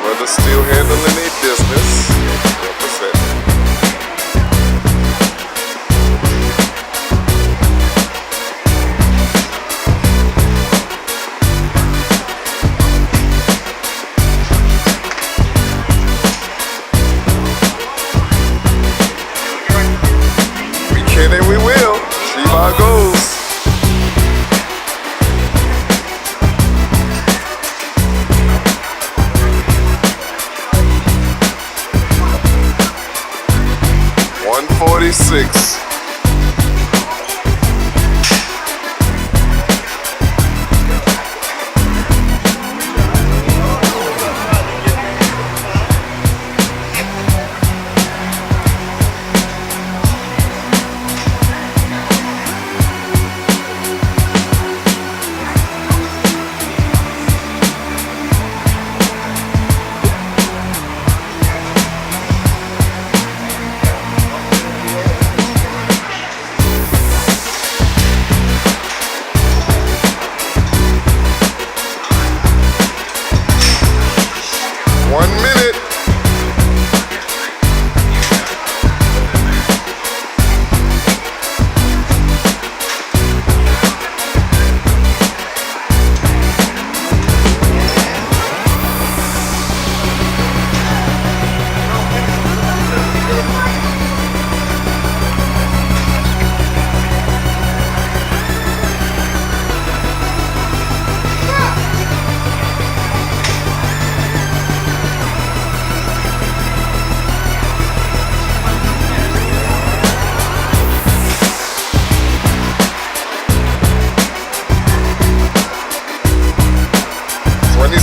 Brothers still handling their business. Representing. We can and we will. See how it goes. .46.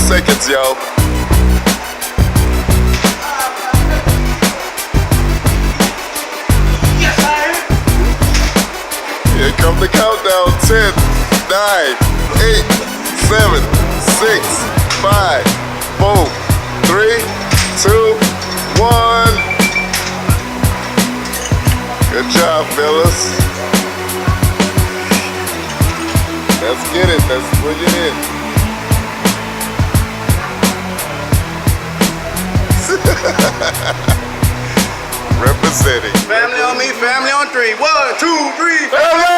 Seconds, yo. Here comes the countdown. 10, 9, 8, 7, 6, 5, 4, 3, 2, 1. Good job, fellas. Let's get it. Let's bring it in. Representing. Family on me, family on three. 1, 2, 3. Family!